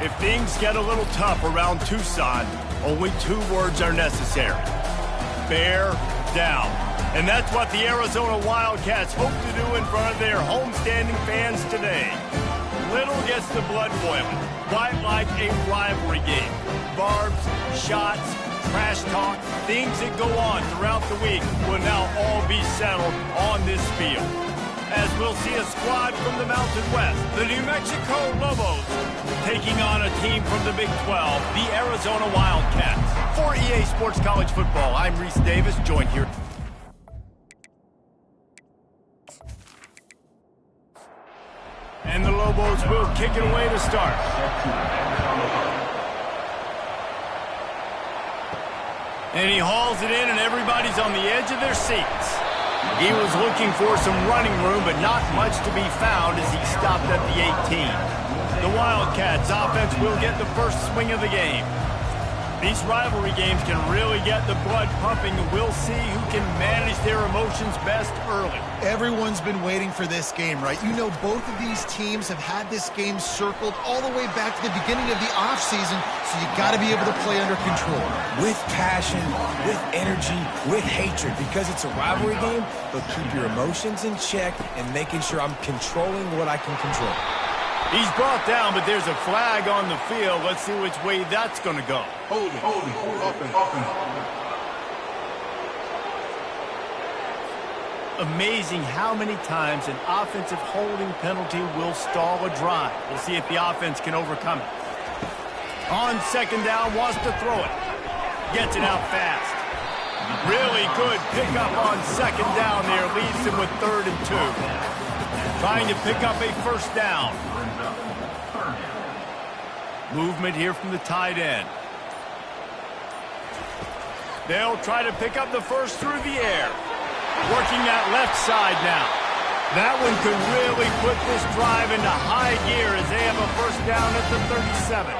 If things get a little tough around Tucson, only 2 words are necessary. Bear down. And that's what the Arizona Wildcats hope to do in front of their homestanding fans today. Little gets the blood boiling, quite like a rivalry game. Barbs, shots, trash talk, things that go on throughout the week will now all be settled on this field. As we'll see a squad from the Mountain West, the New Mexico Lobos, taking on a team from the Big 12, the Arizona Wildcats. For EA Sports College Football, I'm Reese Davis, joined here. And the Lobos will kick it away to start. And he hauls it in, and everybody's on the edge of their seats. He was looking for some running room, but not much to be found as he stopped at the 18. The Wildcats offense will get the first swing of the game. These rivalry games can really get the blood pumping, and we'll see who can manage their emotions best early. Everyone's been waiting for this game, right? You know, both of these teams have had this game circled all the way back to the beginning of the offseason, so you got to be able to play under control. With passion, with energy, with hatred, because it's a rivalry game, but keep your emotions in check and making sure I'm controlling what I can control. He's brought down, but there's a flag on the field. Let's see which way that's going to go. Hold it, open. Amazing how many times an offensive holding penalty will stall a drive. We'll see if the offense can overcome it. On second down, wants to throw it. Gets it out fast. Really good pickup on second down there. Leaves him with 3rd and 2. Trying to pick up a first down. Movement here from the tight end. They'll try to pick up the first through the air. Working that left side now. That one could really put this drive into high gear as they have a first down at the 37.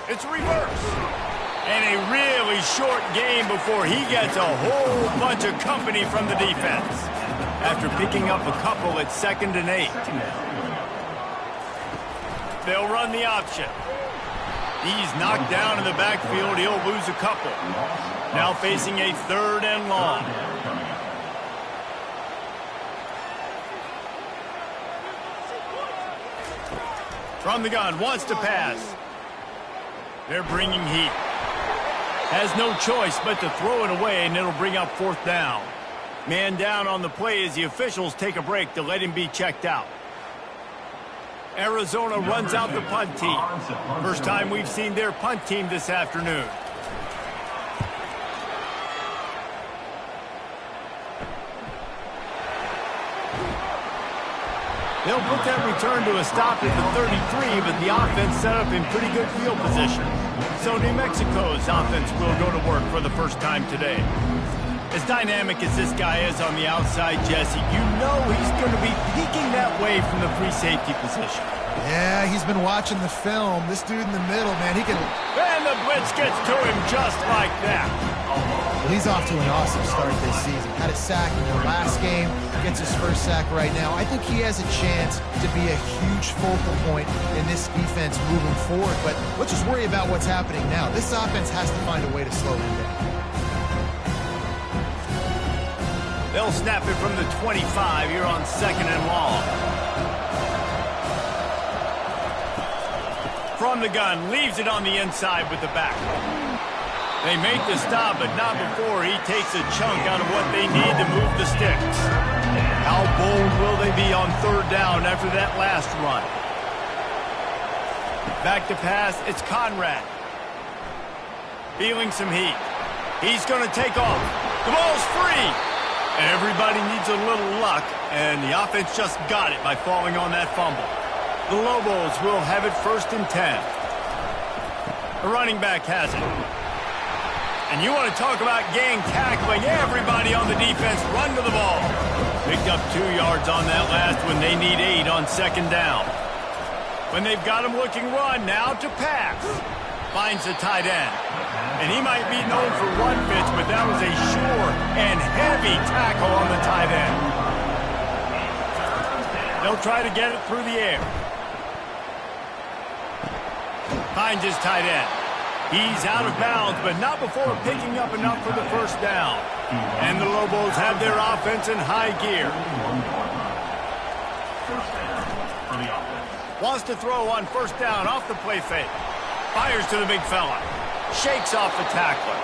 It's reverse. And a really short game before he gets a whole bunch of company from the defense. After picking up a couple at 2nd and 8. They'll run the option. He's knocked down in the backfield. He'll lose a couple. Now facing a 3rd and long. From the gun, wants to pass. They're bringing heat. Has no choice but to throw it away, and it'll bring up 4th down. Man down on the play as the officials take a break to let him be checked out. Arizona runs out the punt team. First time we've seen their punt team this afternoon. They'll put that return to a stop at the 33, but the offense set up in pretty good field position. So New Mexico's offense will go to work for the first time today. As dynamic as this guy is on the outside, Jesse, you know he's going to be peeking that way from the free safety position. Yeah, he's been watching the film. This dude in the middle, man, he can... And the blitz gets to him just like that. Well, he's off to an awesome start this season. Had a sack in the last game, gets his first sack right now. I think he has a chance to be a huge focal point in this defense moving forward. But let's just worry about what's happening now. This offense has to find a way to slow him down. They'll snap it from the 25 here on 2nd and long. From the gun, leaves it on the inside with the back. They make the stop, but not before he takes a chunk out of what they need to move the sticks. How bold will they be on 3rd down after that last run? Back to pass, it's Conrad. Feeling some heat. He's going to take off. The ball's free. Everybody needs a little luck, and the offense just got it by falling on that fumble. The Lobos will have it 1st and 10. The running back has it. And you want to talk about gang tackling. Everybody on the defense run to the ball. Picked up 2 yards on that last one. They need 8 on 2nd down. When they've got him looking run, now to pass. Finds the tight end. And he might be known for one pitch, but that was a sure and heavy tackle on the tight end. They'll try to get it through the air. Finds his tight end. He's out of bounds, but not before picking up enough for the first down. And the Lobos have their offense in high gear. Wants to throw on first down off the play fake. Fires to the big fella. Shakes off the tackler.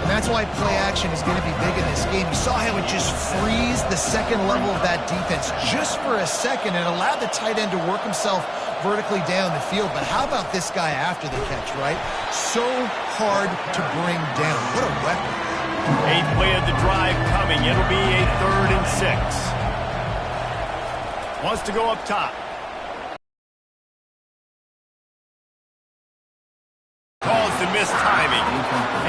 And that's why play action is going to be big in this game. You saw how it just frees the second level of that defense just for a second and allowed the tight end to work himself vertically down the field. But how about this guy after the catch, right? So hard to bring down. What a weapon. 8th play of the drive coming. It'll be a 3rd and 6. Wants to go up top. Calls the missed timing.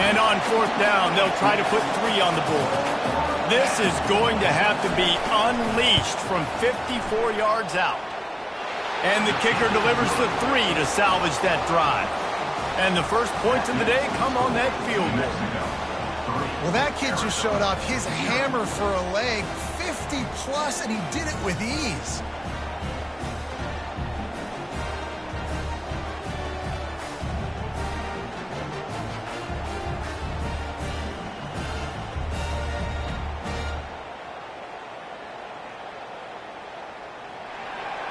And on 4th down, they'll try to put 3 on the board. This is going to have to be unleashed from 54 yards out. And the kicker delivers the 3 to salvage that drive. And the first points of the day come on that field goal. Well, that kid just showed off his hammer for a leg, 50-plus, and he did it with ease.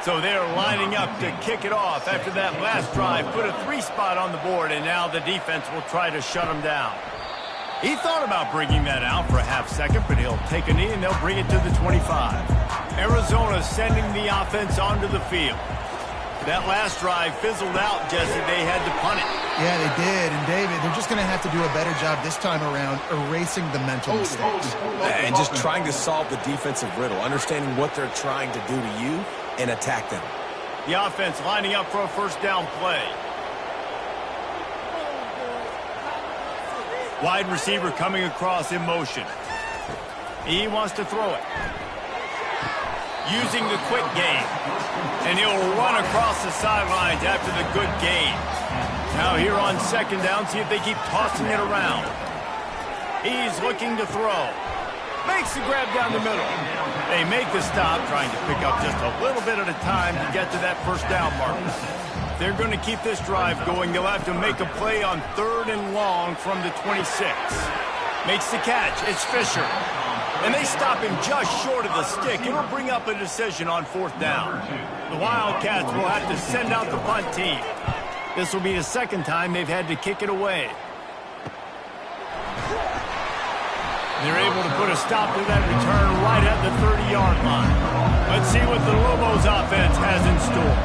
So they're lining up to kick it off after that last drive. Put a 3 spot on the board, and now the defense will try to shut them down. He thought about bringing that out for a half second, but he'll take a knee, and they'll bring it to the 25. Arizona sending the offense onto the field. That last drive fizzled out, Jesse. They had to punt it. Yeah, they did. And, David, they're just going to have to do a better job this time around erasing the mental mistakes. And just trying to solve the defensive riddle, understanding what they're trying to do to you and attack them. The offense lining up for a first down play. Wide receiver coming across in motion. He wants to throw it. Using the quick game. And he'll run across the sidelines after the good gain. Now here on second down, see if they keep tossing it around. He's looking to throw. Makes the grab down the middle. They make the stop, trying to pick up just a little bit at a time to get to that first down mark. They're going to keep this drive going. They'll have to make a play on 3rd and long from the 26. Makes the catch. It's Fisher. And they stop him just short of the stick. It'll bring up a decision on 4th down. The Wildcats will have to send out the punt team. This will be the second time they've had to kick it away. They're able to put a stop to that return right at the 30-yard line. Let's see what the Lobos offense has in store.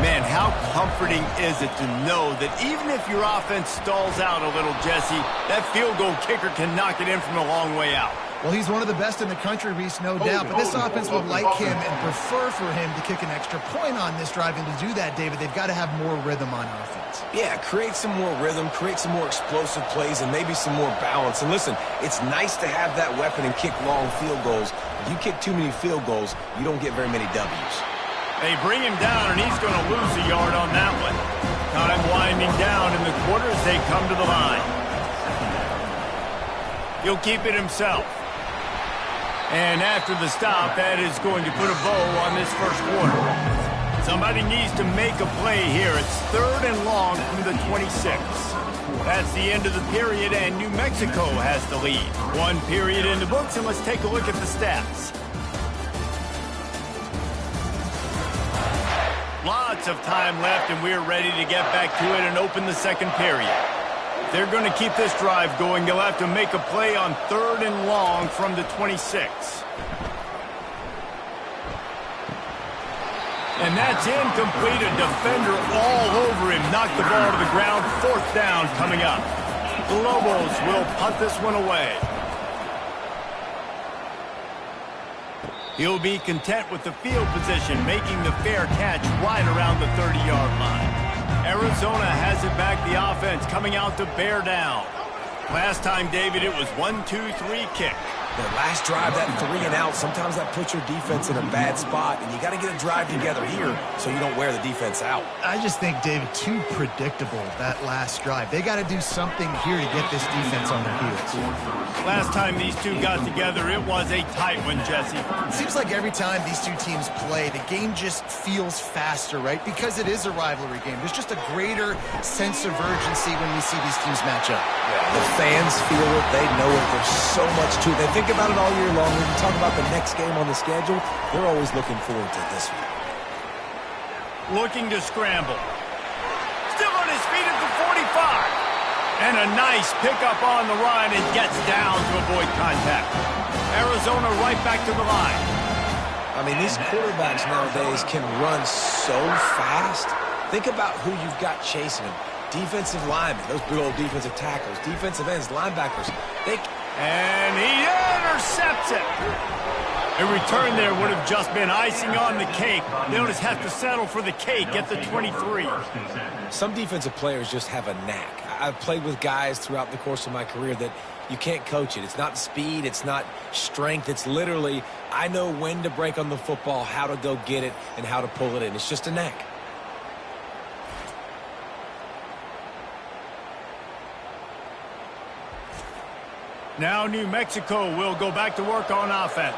Man, how comforting is it to know that even if your offense stalls out a little, Jesse, that field goal kicker can knock it in from a long way out. Well, he's one of the best in the country, Reese, no doubt. But this offense would like him and prefer for him to kick an extra point on this drive. And to do that, David, they've got to have more rhythm on offense. Yeah, create some more rhythm, create some more explosive plays, and maybe some more balance. And listen, it's nice to have that weapon and kick long field goals. If you kick too many field goals, you don't get very many W's. They bring him down, and he's going to lose a yard on that one. Time winding down in the quarter as they come to the line. He'll keep it himself. And after the stop, that is going to put a bow on this first quarter. Somebody needs to make a play here. It's 3rd and long from the 26. That's the end of the period, and New Mexico has the lead. 1 period in the books, and let's take a look at the stats. Lots of time left, and we're ready to get back to it and open the second period. They're going to keep this drive going. They'll have to make a play on 3rd and long from the 26. And that's incomplete. A defender all over him. Knocked the ball to the ground. 4th down coming up. The Lobos will punt this one away. He'll be content with the field position, making the fair catch right around the 30-yard line. Arizona has it back, the offense coming out to bear down. Last time, David, it was 1-2-3 kick. That last drive, that 3 and out, sometimes that puts your defense in a bad spot, and you got to get a drive together here so you don't wear the defense out. I just think, David, too predictable, that last drive. They got to do something here to get this defense on their heels. Last time these two got together, it was a tight one, Jesse. It seems like every time these two teams play, the game just feels faster, right? Because it is a rivalry game. There's just a greater sense of urgency when we see these teams match up. Yeah, the fans feel it. They know it. There's so much to it. They think about it all year long. When you talk about the next game on the schedule, they're always looking forward to this one. Looking to scramble. Still on his feet at the 45. And a nice pickup on the run and gets down to avoid contact. Arizona right back to the line. I mean, these quarterbacks nowadays can run so fast. Think about who you've got chasing them. Defensive linemen, those big old defensive tackles, defensive ends, linebackers. And he intercepts it. A return there would have just been icing on the cake. They'll just have to settle for the cake at the 23. Some defensive players just have a knack. I've played with guys throughout the course of my career that you can't coach it. It's not speed. It's not strength. It's literally, I know when to break on the football, how to go get it, and how to pull it in. It's just a knack. Now New Mexico will go back to work on offense.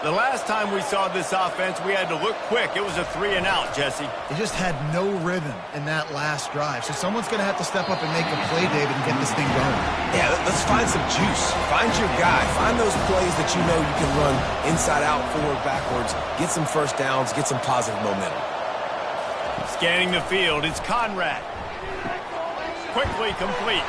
The last time we saw this offense, we had to look quick. It was a 3 and out, Jesse. They just had no rhythm in that last drive. So someone's going to have to step up and make a play, David, and get this thing going. Yeah, let's find some juice. Find your guy. Find those plays that you know you can run inside out, forward, backwards. Get some first downs. Get some positive momentum. Scanning the field, it's Conrad. Quickly complete.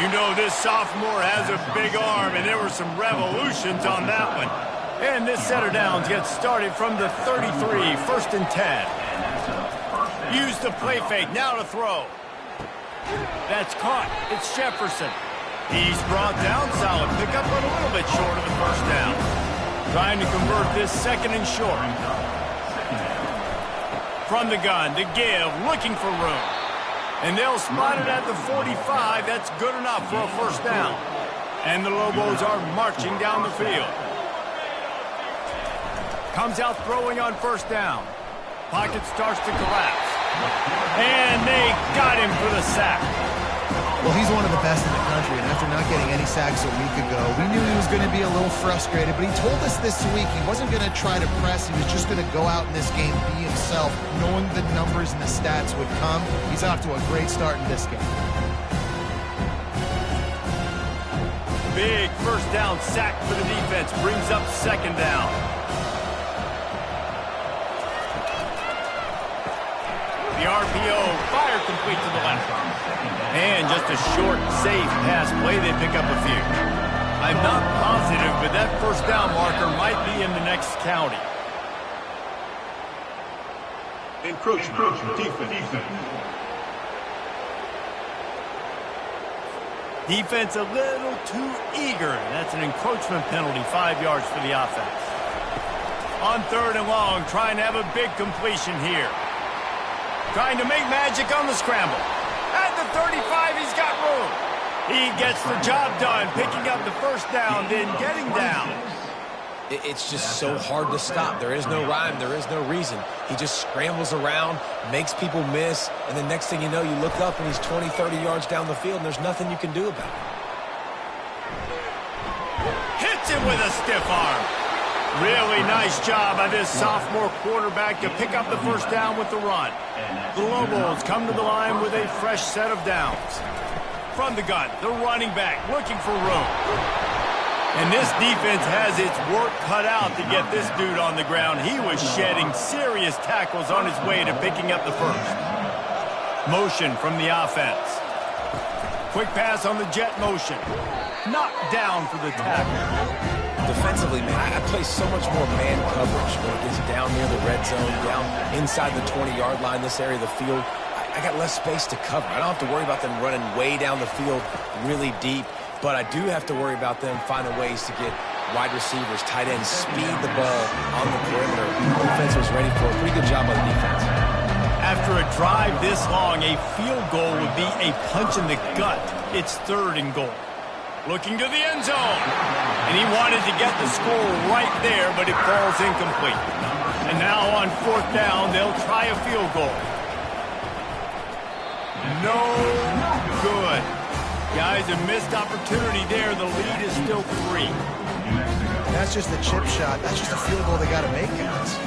You know this sophomore has a big arm, and there were some revolutions on that one. And this set of downs gets started from the 33, 1st and 10. Use the play fake, now to throw. That's caught. It's Jefferson. He's brought down solid. Pick up a little bit short of the first down. Trying to convert this 2nd and short. From the gun to give, looking for room. And they'll spot it at the 45. That's good enough for a first down. And the Lobos are marching down the field. Comes out throwing on first down. Pocket starts to collapse. And they got him for the sack. Well, he's one of the best in the country, and after not getting any sacks a week ago, we knew he was going to be a little frustrated, but he told us this week he wasn't going to try to press. He was just going to go out in this game, be himself, knowing the numbers and the stats would come. He's off to a great start in this game. Big first down sack for the defense. Brings up 2nd down. The RPO, fire complete to the left. And just a short, safe pass play. They pick up a few. I'm not positive, but that first down marker might be in the next county. Encroachment. Defense a little too eager. That's an encroachment penalty, 5 yards for the offense. On 3rd and long, trying to have a big completion here. Trying to make magic on the scramble. At the 35, he's got room. He gets the job done, picking up the first down, then getting down. It's just so hard to stop. There is no rhyme. There is no reason. He just scrambles around, makes people miss, and the next thing you know, you look up and he's 20, 30 yards down the field, and there's nothing you can do about it. Hits him with a stiff arm. Really nice job by this sophomore quarterback to pick up the first down with the run. The Lobos come to the line with a fresh set of downs. From the gun, the running back looking for room. And this defense has its work cut out to get this dude on the ground. He was shedding serious tackles on his way to picking up the first. Motion from the offense. Quick pass on the jet motion. Knocked down for the tackle. Defensively, man, I play so much more man coverage when it gets down near the red zone, down inside the 20-yard line, this area of the field. I got less space to cover. I don't have to worry about them running way down the field really deep, but I do have to worry about them finding ways to get wide receivers, tight ends, speed the ball on the perimeter. The defense was ready for a pretty good job by the defense. After a drive this long, a field goal would be a punch in the gut. It's 3rd and goal. Looking to the end zone. And he wanted to get the score right there, but it falls incomplete. And now on 4th down, they'll try a field goal. No good. Guys, a missed opportunity there. The lead is still 3. That's just a chip shot. That's just a field goal they got to make, guys.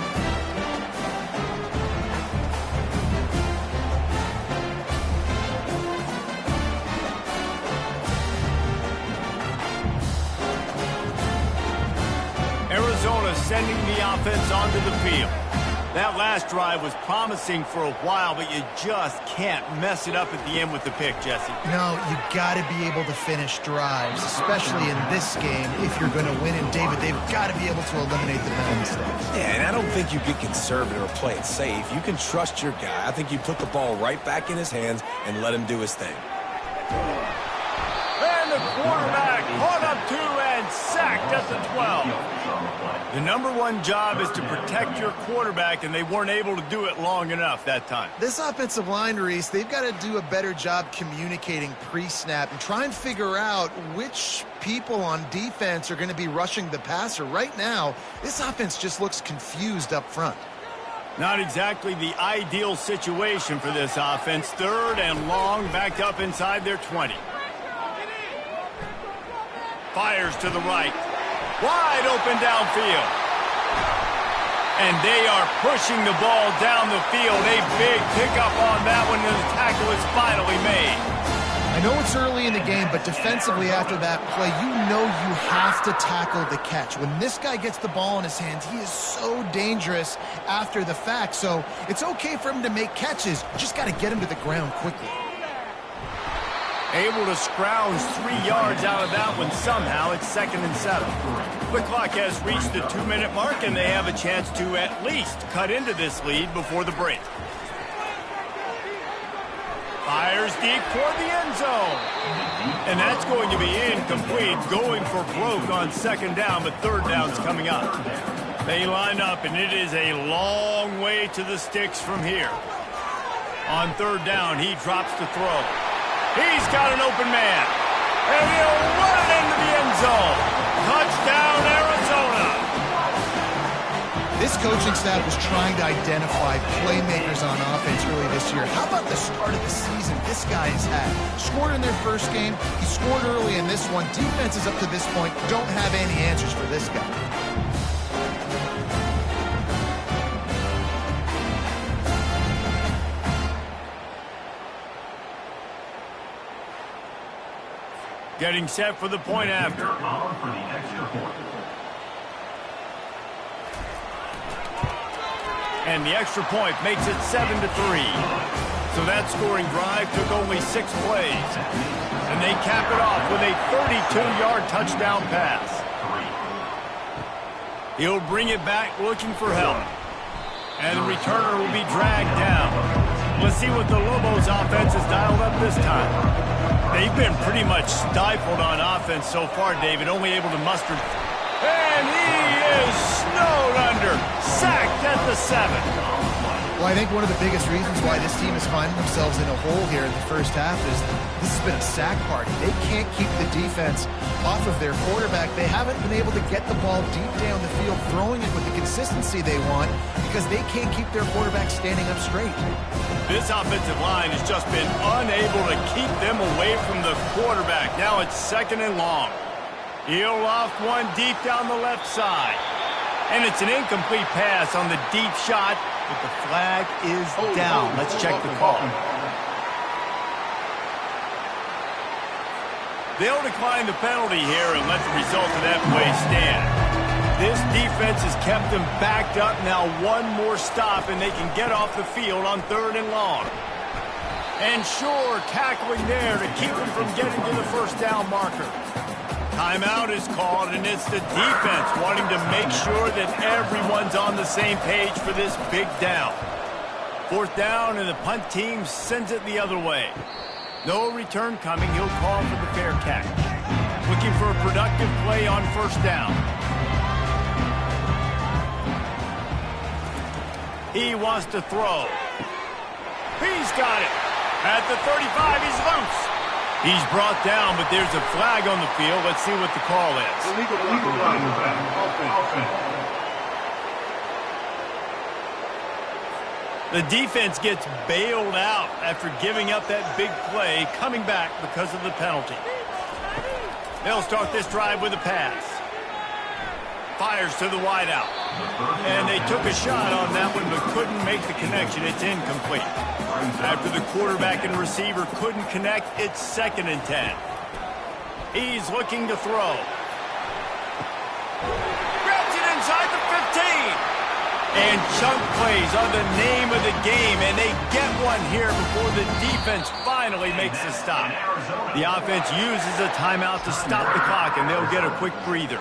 Arizona sending the offense onto the field. That last drive was promising for a while, but you just can't mess it up at the end with the pick, Jesse. No, you got to be able to finish drives, especially in this game if you're going to win. And, David, they've got to be able to eliminate the mental mistakes. Yeah, and I don't think you get conservative or play it safe. You can trust your guy. I think you put the ball right back in his hands and let him do his thing. And the quarterback caught up to and sacked at the 12. The #1 job is to protect your quarterback, and they weren't able to do it long enough that time. This offensive line, Reese, they've got to do a better job communicating pre-snap and try and figure out which people on defense are going to be rushing the passer. Right now, this offense just looks confused up front. Not exactly the ideal situation for this offense. 3rd and long, backed up inside their 20. Fires to the right. Wide open downfield. And they are pushing the ball down the field. A big pickup on that one, and the tackle is finally made. I know it's early in the game, but defensively after that play, you know you have to tackle the catch. When this guy gets the ball in his hands, he is so dangerous after the fact. So it's okay for him to make catches. You just got to get him to the ground quickly. Able to scrounge 3 yards out of that one somehow. It's 2nd and 7. The clock has reached the 2-minute mark, and they have a chance to at least cut into this lead before the break. Fires deep toward the end zone. And that's going to be incomplete. Going for broke on 2nd down, but 3rd down's coming up. They line up, and it is a long way to the sticks from here. On 3rd down, he drops to throw. He's got an open man. And he'll run it into the end zone. Touchdown, Arizona. This coaching staff was trying to identify playmakers on offense early this year. How about the start of the season this guy has had? Scored in their first game. He scored early in this one. Defenses up to this point don't have any answers for this guy. Getting set for the point after. And the extra point makes it 7-3. So that scoring drive took only 6 plays. And they cap it off with a 32-yard touchdown pass. He'll bring it back looking for help. And the returner will be dragged down. Let's see what the Lobos offense has dialed up this time. They've been pretty much stifled on offense so far, David, only able to muster. And he is snowed under, sacked at the 7. Well, I think one of the biggest reasons why this team is finding themselves in a hole here in the first half is this has been a sack party. They can't keep the defense off of their quarterback. They haven't been able to get the ball deep down the field, throwing it with the consistency they want because they can't keep their quarterback standing up straight. This offensive line has just been unable to keep them away from the quarterback. Now it's 2nd and long. He'll loft one deep down the left side. And it's an incomplete pass on the deep shot, but the flag is down. Let's check the call. They'll decline the penalty here and let the result of that play stand. This defense has kept them backed up. Now one more stop, and they can get off the field on 3rd and long. And sure, tackling there to keep them from getting to the 1st down marker. Timeout is called, and it's the defense wanting to make sure that everyone's on the same page for this big down. 4th down, and the punt team sends it the other way. No return coming. He'll call for the fair catch. Looking for a productive play on 1st down. He wants to throw. He's got it. At the 35, he's loose. He's brought down, but there's a flag on the field. Let's see what the call is. Illegal flag. Offense. The defense gets bailed out after giving up that big play, coming back because of the penalty. They'll start this drive with a pass. Fires to the wideout. And they took a shot on that one, but couldn't make the connection. It's incomplete. After the quarterback and receiver couldn't connect, it's 2nd and 10. He's looking to throw. Grabs it inside the 15. And chunk plays are the name of the game, and they get one here before the defense finally makes the stop. The offense uses a timeout to stop the clock, and they'll get a quick breather.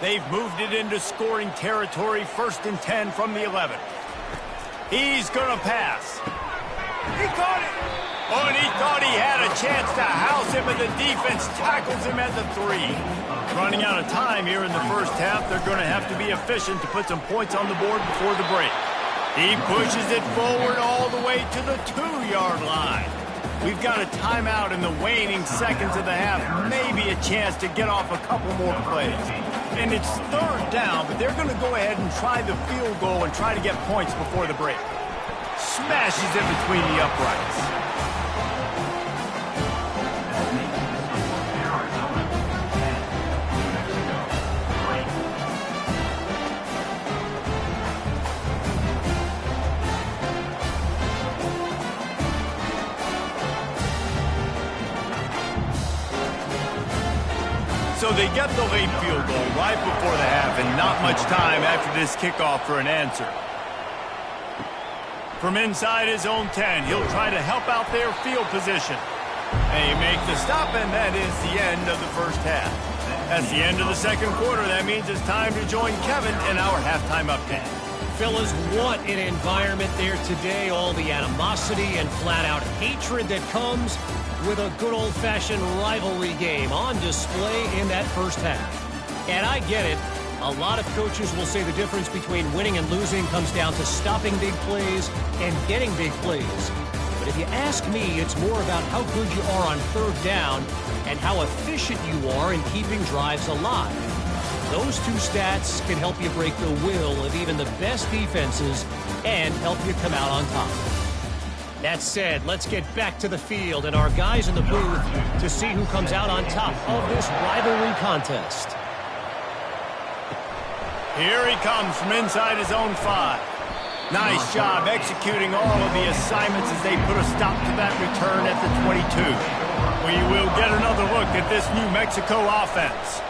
They've moved it into scoring territory, 1st and 10 from the 11. He's going to pass. He caught it. Oh, and he thought he had a chance to house him, and the defense tackles him at the 3. Running out of time here in the first half, they're going to have to be efficient to put some points on the board before the break. He pushes it forward all the way to the 2-yard line. We've got a timeout in the waning seconds of the half, maybe a chance to get off a couple more plays. And it's 3rd down, but they're going to go ahead and try the field goal and try to get points before the break. Smashes it between the uprights. So they get the late field goal right before the half, and not much time after this kickoff for an answer. From inside his own 10, he'll try to help out their field position. They make the stop, and that is the end of the first half. That's the end of the second quarter. That means it's time to join Kevin in our halftime update. Fellas, what an environment there today. All the animosity and flat-out hatred that comes with a good old-fashioned rivalry game on display in that first half. And I get it. A lot of coaches will say the difference between winning and losing comes down to stopping big plays and getting big plays. But if you ask me, it's more about how good you are on 3rd down and how efficient you are in keeping drives alive. Those two stats can help you break the will of even the best defenses and help you come out on top. That said, let's get back to the field and our guys in the booth to see who comes out on top of this rivalry contest. Here he comes from inside his own 5. Nice job executing all of the assignments as they put a stop to that return at the 22. We will get another look at this New Mexico offense.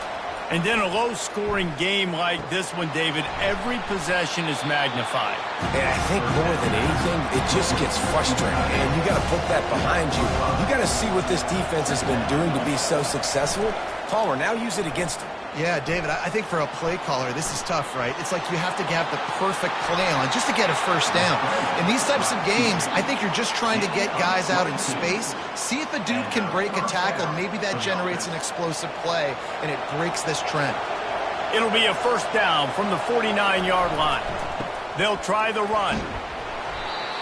And in a low-scoring game like this one, David, every possession is magnified. And I think more than anything, it just gets frustrating. And you got to put that behind you. You got to see what this defense has been doing to be so successful. Palmer, now use it against him. Yeah, David, I think for a play caller, this is tough, right? It's like you have to have the perfect play on just to get a first down. In these types of games, I think you're just trying to get guys out in space, see if a dude can break a tackle. Maybe that generates an explosive play, and it breaks this trend. It'll be a first down from the 49-yard line. They'll try the run.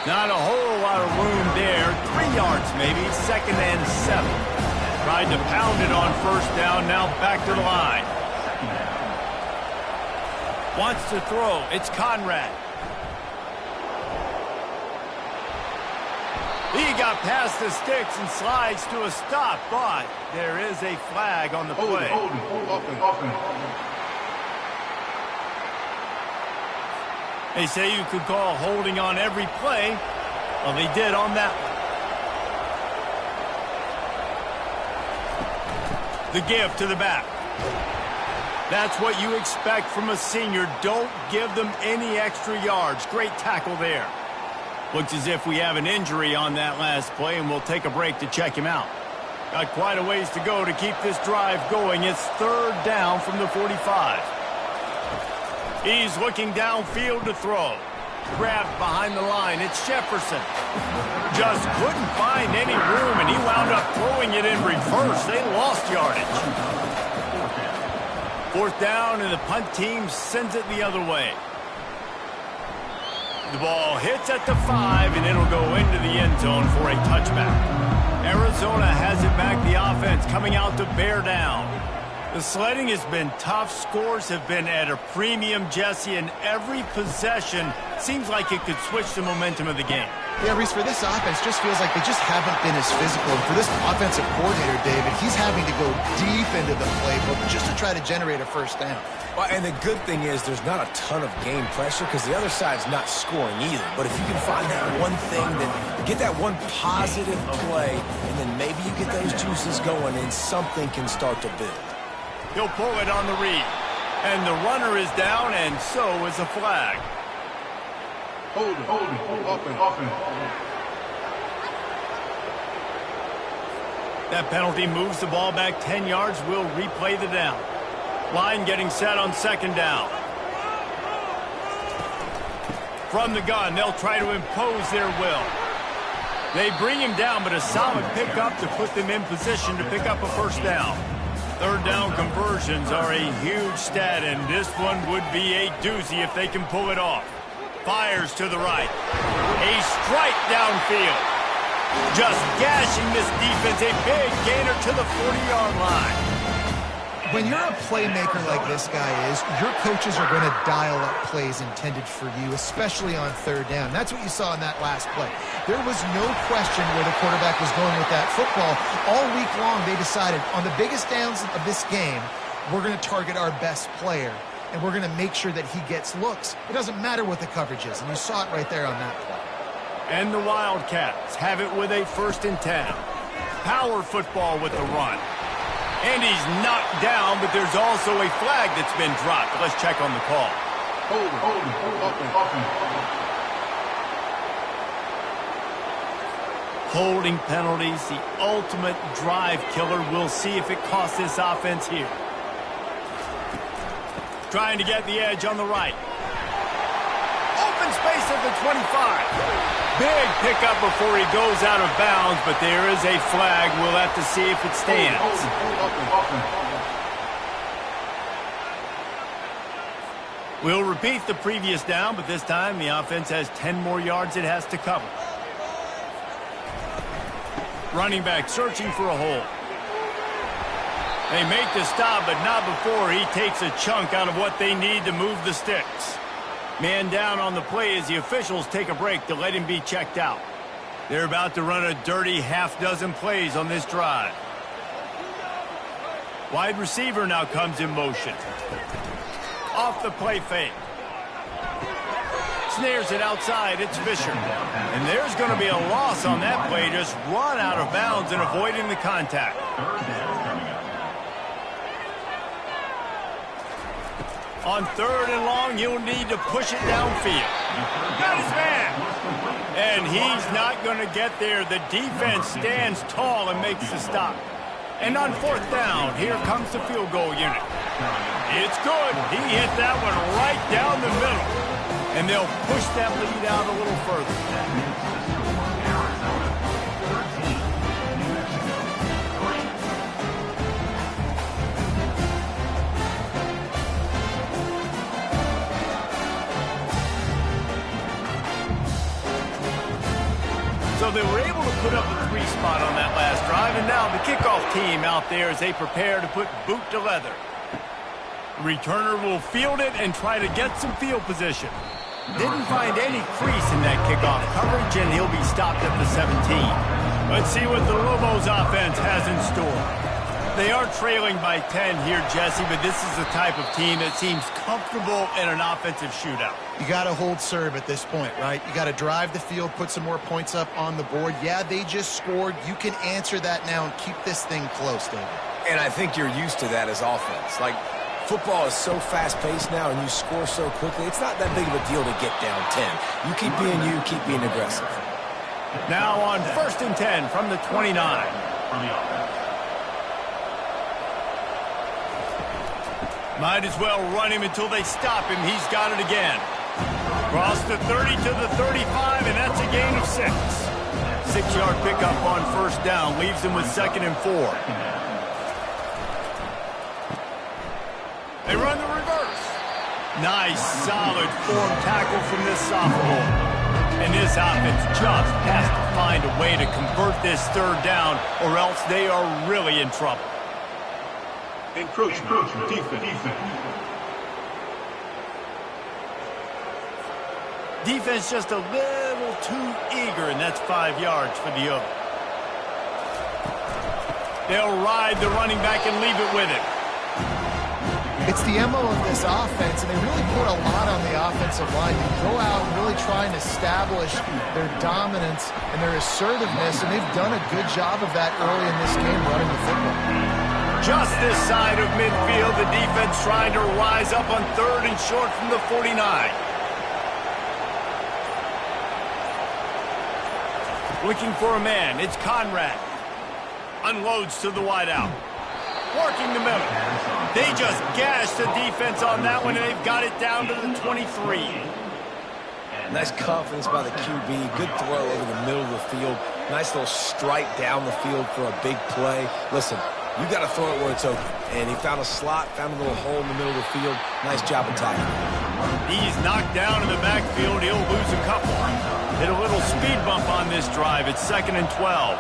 Not a whole lot of room there. 3 yards maybe, 2nd and 7. Tried to pound it on first down, now back to the line. Wants to throw. It's Conrad. He got past the sticks and slides to a stop, but there is a flag on the play. They say you could call holding on every play. Well, they did on that one. The give to the back. That's what you expect from a senior. Don't give them any extra yards. Great tackle there. Looks as if we have an injury on that last play, and we'll take a break to check him out. Got quite a ways to go to keep this drive going. It's 3rd down from the 45. He's looking downfield to throw. Grabbed behind the line. It's Jefferson. Just couldn't find any room, and he wound up throwing it in reverse. They lost yardage. 4th down, and the punt team sends it the other way. The ball hits at the 5, and it'll go into the end zone for a touchback. Arizona has it back, the offense coming out to bear down. The sledding has been tough. Scores have been at a premium, Jesse, and every possession seems like it could switch the momentum of the game. Yeah, Reese, for this offense, just feels like they just haven't been as physical. And for this offensive coordinator, David, he's having to go deep into the playbook just to try to generate a first down. Well, and the good thing is there's not a ton of game pressure because the other side's not scoring either. But if you can find that one thing, that get that one positive play, and then maybe you get those juices going and something can start to build. He'll pull it on the read. And the runner is down, and so is a flag. Hold it. Offense. That penalty moves the ball back 10 yards. We'll replay the down. Line getting set on second down. From the gun, they'll try to impose their will. They bring him down, but a solid pickup to put them in position to pick up a first down. Third down conversions are a huge stat, and this one would be a doozy if they can pull it off. Fires to the right. A strike downfield. Just gashing this defense. A big gainer to the 40-yard line. When you're a playmaker like this guy is, your coaches are going to dial up plays intended for you, especially on third down. That's what you saw in that last play. There was no question where the quarterback was going with that football. All week long, they decided on the biggest downs of this game, we're going to target our best player, and we're going to make sure that he gets looks. It doesn't matter what the coverage is, and you saw it right there on that play. And the Wildcats have it with a 1st and 10. Power football with the run. And he's knocked down, but there's also a flag that's been dropped. Let's check on the call. Hold it. Holding penalties, the ultimate drive killer. We'll see if it costs this offense here. Trying to get the edge on the right. Open space at the 25. Big pickup before he goes out of bounds, but there is a flag. We'll have to see if it stands. We'll repeat the previous down, but this time the offense has 10 more yards it has to cover. Running back searching for a hole. They make the stop, but not before he takes a chunk out of what they need to move the sticks. Man down on the play as the officials take a break to let him be checked out. They're about to run a dirty half-dozen plays on this drive. Wide receiver now comes in motion. Off the play fake. Snares it outside. It's Fisher. And there's going to be a loss on that play. Just run out of bounds and avoiding the contact. On 3rd and long, you'll need to push it downfield. Got his man. And he's not going to get there. The defense stands tall and makes the stop. And on 4th down, here comes the field goal unit. It's good. He hit that one right down the middle. And they'll push that lead out a little further. So they were able to put up a 3 spot on that last drive, and now the kickoff team out there as they prepare to put boot to leather. The returner will field it and try to get some field position. Didn't find any crease in that kickoff coverage, and he'll be stopped at the 17. Let's see what the Lobos offense has in store. They are trailing by 10 here, Jesse, but this is the type of team that seems comfortable in an offensive shootout. You got to hold serve at this point, right? You got to drive the field, put some more points up on the board. Yeah, they just scored. You can answer that now and keep this thing close, David. And I think you're used to that as offense. Like, football is so fast-paced now and you score so quickly, it's not that big of a deal to get down 10. You keep being you, keep being aggressive. Now on 1st and 10 from the 29. Might as well run him until they stop him. He's got it again. Cross the 30 to the 35, and that's a gain of 6. 6-yard pickup on 1st down leaves them with 2nd and 4. They run the reverse. Nice, solid form tackle from this sophomore. And this offense just has to find a way to convert this third down, or else they are really in trouble. Encroachment. Defense. Defense just a little too eager, and that's 5 yards for the other. They'll ride the running back and leave it with him. It's the MO of this offense, and they really put a lot on the offensive line to go out and really try and establish their dominance and their assertiveness, and they've done a good job of that early in this game running the football. Just this side of midfield, the defense trying to rise up on 3rd and short from the 49. Looking for a man, it's Conrad. Unloads to the wideout. Working the middle. They just gashed the defense on that one, and they've got it down to the 23. Nice confidence by the QB. Good throw over the middle of the field. Nice little strike down the field for a big play. Listen, you got to throw it where it's open. And he found a slot, found a little hole in the middle of the field. Nice job attacking. He's knocked down in the backfield. He'll lose a couple. Hit a little speed bump on this drive. It's 2nd and 12.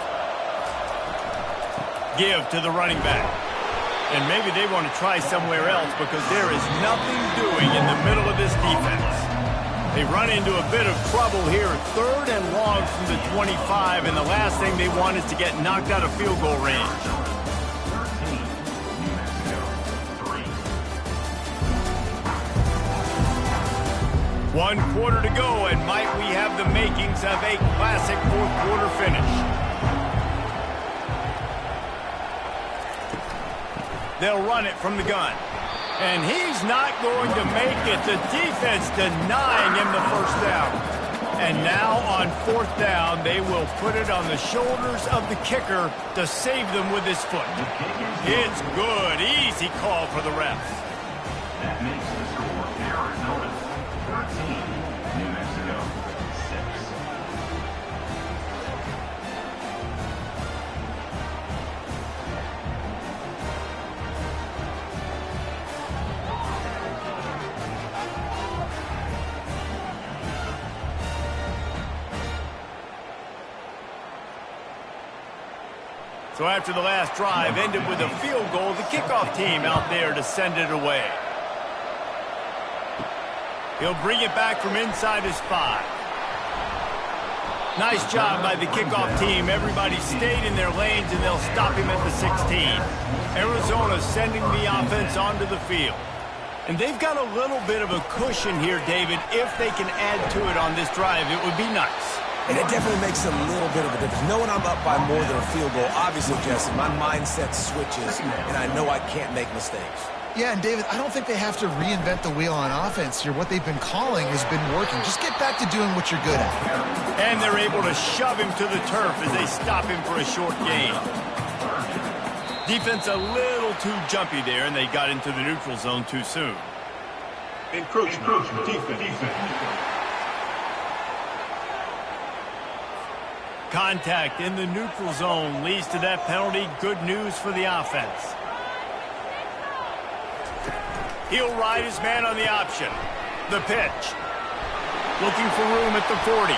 Give to the running back. And maybe they want to try somewhere else because there is nothing doing in the middle of this defense. They run into a bit of trouble here. 3rd and long from the 25, and the last thing they want is to get knocked out of field goal range. 1 quarter to go, and might we have the makings of a classic 4th quarter finish. They'll run it from the gun. And he's not going to make it. The defense denying him the first down. And now on 4th down, they will put it on the shoulders of the kicker to save them with his foot. It's good. Easy call for the refs. That makes the score Arizona 13, New Mexico 6. So after the last drive ended with a field goal, the kickoff team out there to send it away. He'll bring it back from inside his 5. Nice job by the kickoff team. Everybody stayed in their lanes, and they'll stop him at the 16. Arizona sending the offense onto the field. And they've got a little bit of a cushion here, David. If they can add to it on this drive, it would be nice. And it definitely makes a little bit of a difference. Knowing I'm up by more than a field goal, obviously, Jesse, my mindset switches, and I know I can't make mistakes. Yeah, and David, I don't think they have to reinvent the wheel on offense here. What they've been calling has been working. Just get back to doing what you're good at. And they're able to shove him to the turf as they stop him for a short gain. Defense a little too jumpy there, and they got into the neutral zone too soon. Encroachment. Defense. Contact in the neutral zone leads to that penalty. Good news for the offense. He'll ride his man on the option. The pitch. Looking for room at the 40.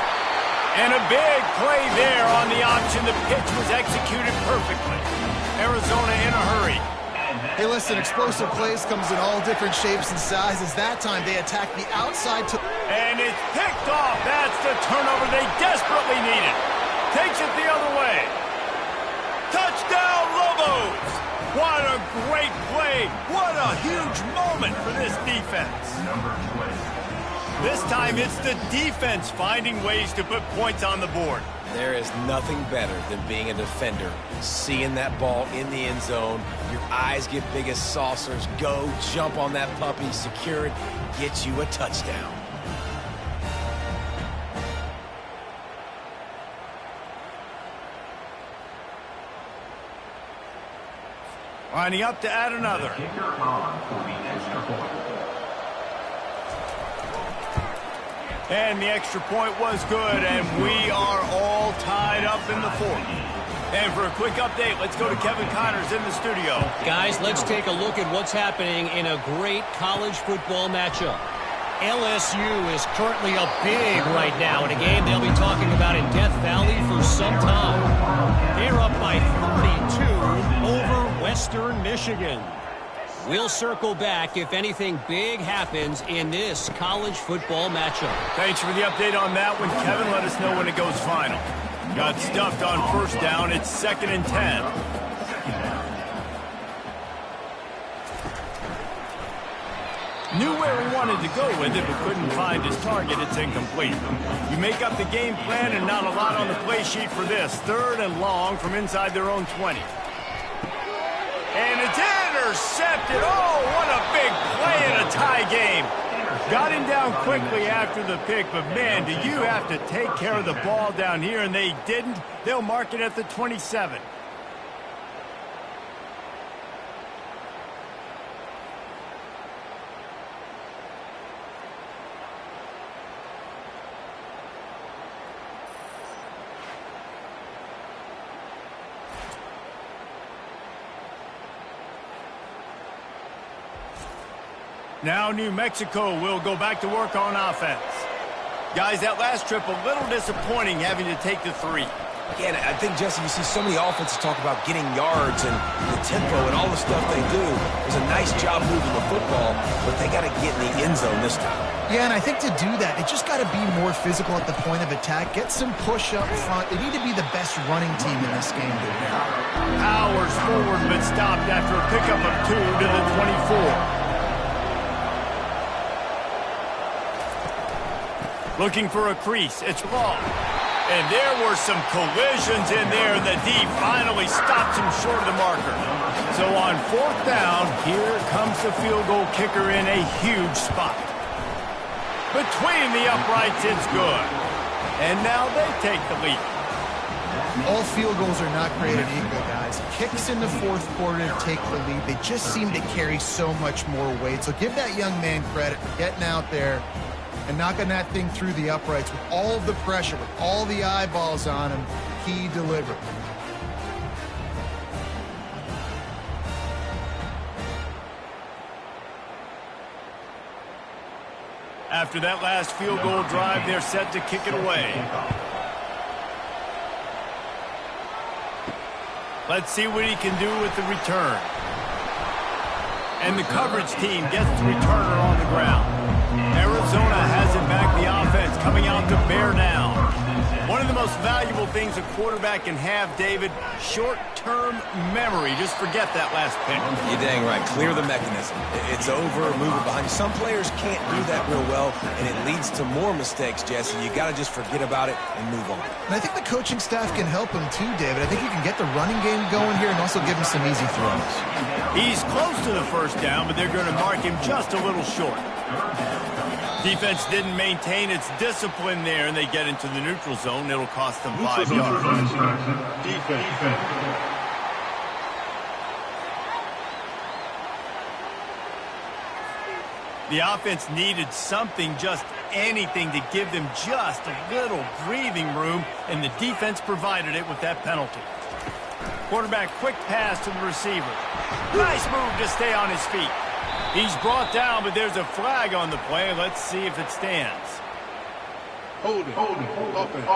And a big play there on the option. The pitch was executed perfectly. Arizona in a hurry. Hey, listen, explosive plays comes in all different shapes and sizes. That time they attacked the outside to... And it's picked off. That's the turnover they desperately needed. Takes it the other way. Touchdown, Lobos! What a great play. What a huge moment for this defense. This time it's the defense finding ways to put points on the board. There is nothing better than being a defender, seeing that ball in the end zone, your eyes get big as saucers, go, jump on that puppy, secure it, get you a touchdown. Lining up to add another. And the extra point was good, and we are all tied up in the 4th. And for a quick update, let's go to Kevin Connors in the studio. Guys, let's take a look at what's happening in a great college football matchup. LSU is currently up big right now in a game they'll be talking about in Death Valley for some time. They're up by 32 over Western Michigan. We'll circle back if anything big happens in this college football matchup. Thanks for the update on that one, Kevin. Let us know when it goes final. Got stuffed on first down. It's 2nd and 10. Knew where he wanted to go with it, but couldn't find his target. It's incomplete. You make up the game plan and not a lot on the play sheet for this. 3rd and long from inside their own 20. And it's intercepted. Oh, what a big play in a tie game. Got him down quickly after the pick, but man, do you have to take care of the ball down here, and they didn't. They'll mark it at the 27. Now New Mexico will go back to work on offense. Guys, that last trip a little disappointing having to take the 3. Again, I think, Jesse, you see so many offenses talk about getting yards and the tempo and all the stuff they do. It was a nice job moving the football, but they got to get in the end zone this time. Yeah, and I think to do that, they just got to be more physical at the point of attack. Get some push up front. They need to be the best running team in this game. Powers forward, but stopped after a pickup of 2 to the 24. Looking for a crease. It's long. And there were some collisions in there, and the D finally stops him short of the marker. So on 4th down, here comes the field goal kicker in a huge spot. Between the uprights, it's good. And now they take the lead. All field goals are not created equal, guys. Kicks in the 4th quarter to take the lead. They just seem to carry so much more weight. So give that young man credit for getting out there and knocking that thing through the uprights with all of the pressure, with all the eyeballs on him. He delivered. After that last field goal drive, they're set to kick it away. Let's see what he can do with the return. And the coverage team gets the returner on the ground. Arizona has it back, the offense coming out to bear down. One of the most valuable things a quarterback can have, David, short-term memory. Just forget that last pick. You're dang right. Clear the mechanism. It's over, move it behind. Some players can't do that real well, and it leads to more mistakes, Jesse. You got to just forget about it and move on. And I think the coaching staff can help him too, David. I think you can get the running game going here and also give him some easy throws. He's close to the first down, but they're going to mark him just a little short. Defense didn't maintain its discipline there, and they get into the neutral zone. It'll cost them 5 yards. Defense. The offense needed something, just anything, to give them just a little breathing room, and the defense provided it with that penalty. Quarterback, quick pass to the receiver. Nice move to stay on his feet. He's brought down, but there's a flag on the play. Let's see if it stands. Hold it. Offense.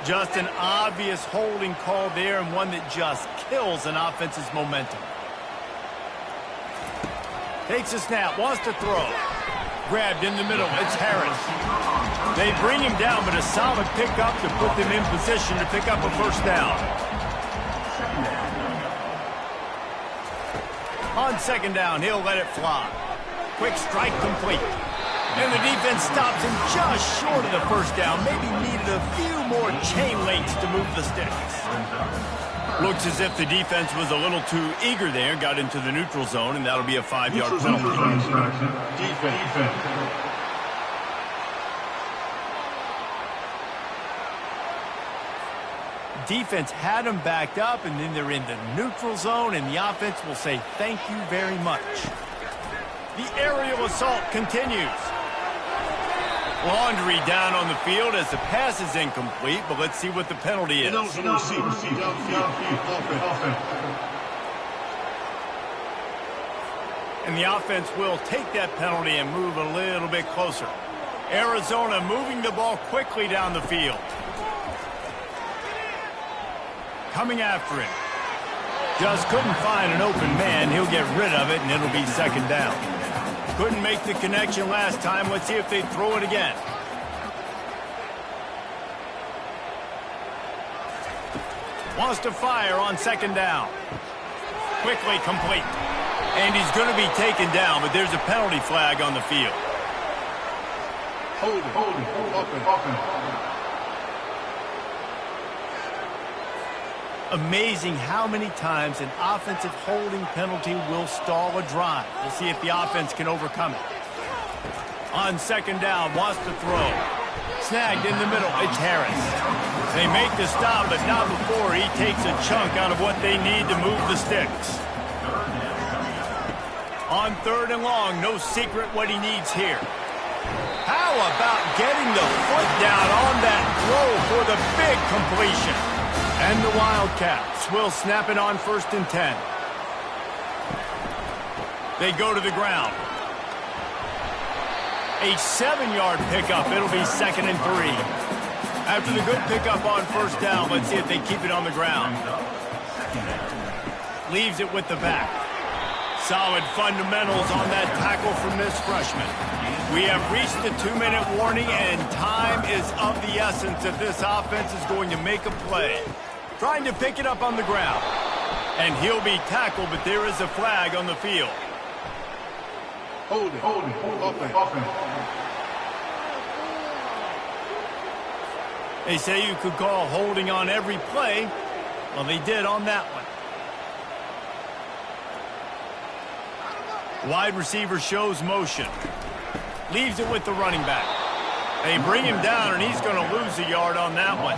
Just an obvious holding call there, and one that just kills an offense's momentum. Takes a snap, wants to throw. Grabbed in the middle, it's Harris. They bring him down, but a solid pickup to put them in position to pick up a first down. On 2nd down, he'll let it fly. Quick strike complete. And the defense stops him just short of the first down. Maybe needed a few more chain links to move the sticks. Looks as if the defense was a little too eager there. Got into the neutral zone, and that'll be a 5-yard penalty. Defense. Defense had them backed up, and then they're in the neutral zone, and the offense will say thank you very much. The aerial assault continues. Laundry down on the field as the pass is incomplete, but let's see what the penalty is. And the offense will take that penalty and move a little bit closer. Arizona moving the ball quickly down the field. Coming after it. Just couldn't find an open man. He'll get rid of it, and it'll be second down. Couldn't make the connection last time. Let's see if they throw it again. Wants to fire on second down. Quickly complete. And he's going to be taken down, but there's a penalty flag on the field. Hold it, offense. Amazing how many times an offensive holding penalty will stall a drive. We'll see if the offense can overcome it. On second down, wants to throw. Snagged in the middle, it's Harris. They make the stop, but not before he takes a chunk out of what they need to move the sticks. On third and long, no secret what he needs here. How about getting the foot down on that throw for the big completion? And the Wildcats will snap it on 1st and 10. They go to the ground. A 7-yard pickup. It'll be 2nd and 3. After the good pickup on 1st down, let's see if they keep it on the ground. Leaves it with the back. Solid fundamentals on that tackle from this freshman. We have reached the 2-minute warning, and time is of the essence if this offense is going to make a play. Trying to pick it up on the ground. And he'll be tackled, but there is a flag on the field. Hold it, offense. They say you could call holding on every play. Well, they did on that one. Wide receiver shows motion. Leaves it with the running back. They bring him down, and he's going to lose a yard on that one.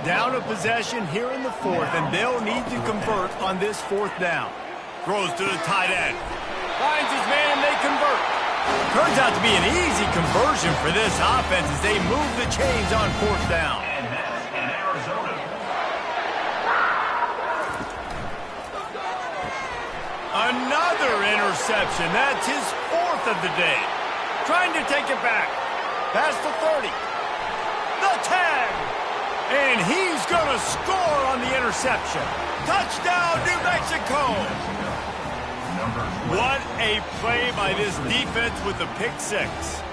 Down a possession here in the 4th, and they'll need to convert on this 4th down. Throws to the tight end. Finds his man, and they convert. Turns out to be an easy conversion for this offense as they move the chains on 4th down. And that's in Arizona. Another interception. That's his 4th of the day. Trying to take it back. Past the 30. The 10. And he's going to score on the interception. Touchdown, New Mexico. What a play by this defense with the pick 6.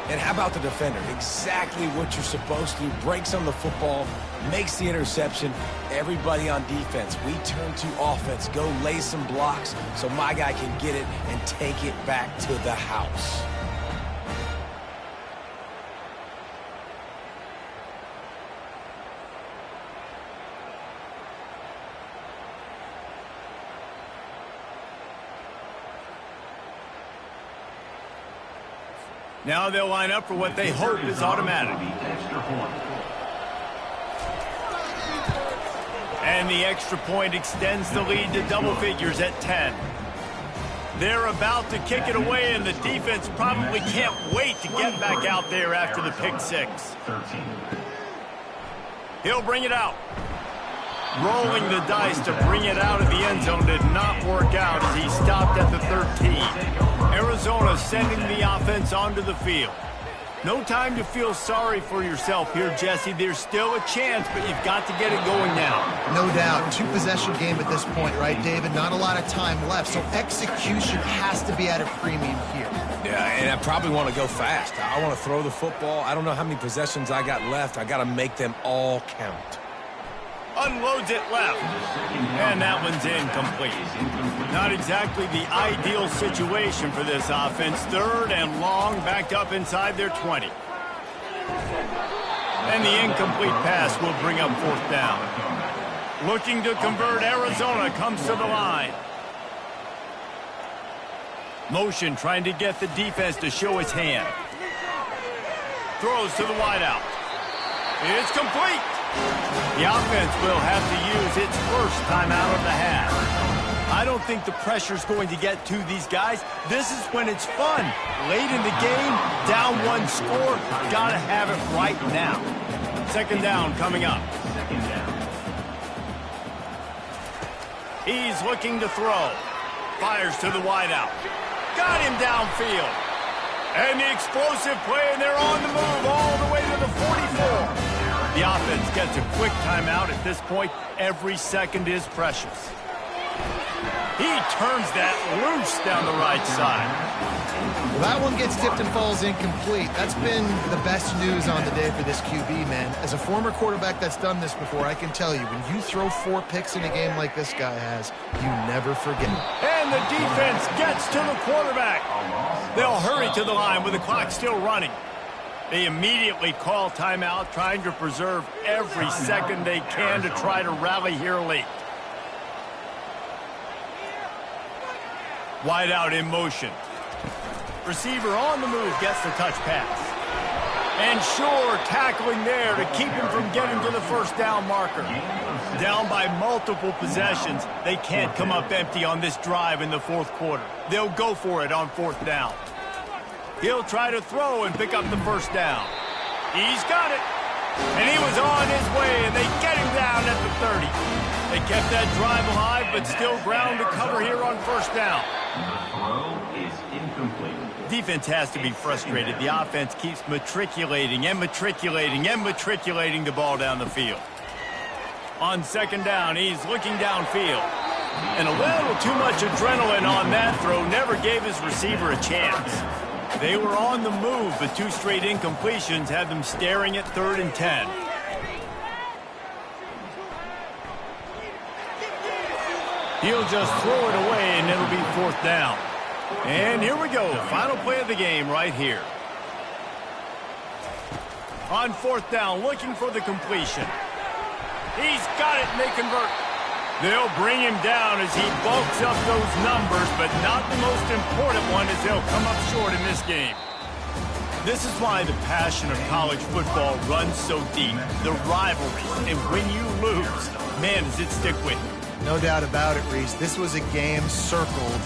And how about the defender? Exactly what you're supposed to do. Breaks on the football, makes the interception. Everybody on defense, we turn to offense. Go lay some blocks so my guy can get it and take it back to the house. Now they'll line up for what they hope is automatic. And the extra point extends the lead to double figures at 10. They're about to kick it away, and the defense probably can't wait to get back out there after the pick 6. He'll bring it out. Rolling the dice to bring it out of the end zone did not work out as he stopped at the 13. Arizona sending the offense onto the field. No time to feel sorry for yourself here, Jesse. There's still a chance, but you've got to get it going now. No doubt. 2-possession game at this point, right, David? Not a lot of time left, so execution has to be at a premium here. Yeah, and I probably want to go fast. I want to throw the football. I don't know how many possessions I got left. I got to make them all count. Unloads it left. And that one's incomplete. Not exactly the ideal situation for this offense. 3rd and long, backed up inside their 20. And the incomplete pass will bring up 4th down. Looking to convert, Arizona comes to the line. Motion trying to get the defense to show its hand. Throws to the wideout. It's complete. The offense will have to use its first timeout of the half. I don't think the pressure's going to get to these guys. This is when it's fun. Late in the game, down 1 score, gotta have it right now. 2nd down coming up. He's looking to throw. Fires to the wideout. got him downfield. And the explosive play, and they're on the move all the way to the 44. The offense gets a quick timeout at this point. Every second is precious. He turns that loose down the right side. Well, that one gets tipped and falls incomplete. That's been the best news on the day for this QB, man. As a former quarterback that's done this before, I can tell you, when you throw 4 picks in a game like this guy has, you never forget. And the defense gets to the quarterback. They'll hurry to the line with the clock still running. They immediately call timeout, trying to preserve every second they can to try to rally here late. Wide out in motion. Receiver on the move gets the touch pass. And sure, tackling there to keep him from getting to the first down marker. Down by multiple possessions, they can't come up empty on this drive in the fourth quarter. They'll go for it on 4th down. He'll try to throw and pick up the first down. He's got it. And he was on his way, and they get him down at the 30. They kept that drive alive, but still ground to cover here on 1st down. The throw is incomplete. Defense has to be frustrated. The offense keeps matriculating and matriculating and matriculating the ball down the field. On 2nd down, he's looking downfield. And a little too much adrenaline on that throw never gave his receiver a chance. They were on the move, but 2 straight incompletions had them staring at 3rd and 10. He'll just throw it away, and it'll be 4th down. And here we go, final play of the game right here. On 4th down, looking for the completion. He's got it, and they convert. They'll bring him down as he bulks up those numbers, but not the most important one as they'll come up short in this game. This is why the passion of college football runs so deep. The rivalry, and when you lose, man, does it stick with you. No doubt about it, Reese. This was a game circled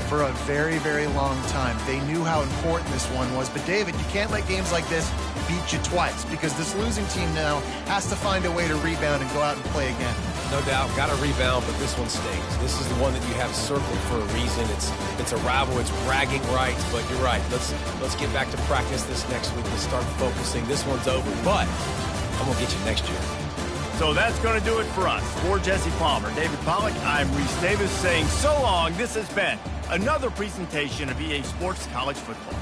for a very, very long time. They knew how important this one was. But, David, you can't let games like this beat you twice, because this losing team now has to find a way to rebound and go out and play again. No doubt, got to rebound, but this one stings. This is the one that you have circled for a reason. It's a rival, it's bragging rights, but you're right. Let's get back to practice this next week. Let's start focusing. This one's over, but I'm going to get you next year. So that's going to do it for us. For Jesse Palmer, David Pollack, I'm Reese Davis saying so long. This has been another presentation of EA Sports College Football.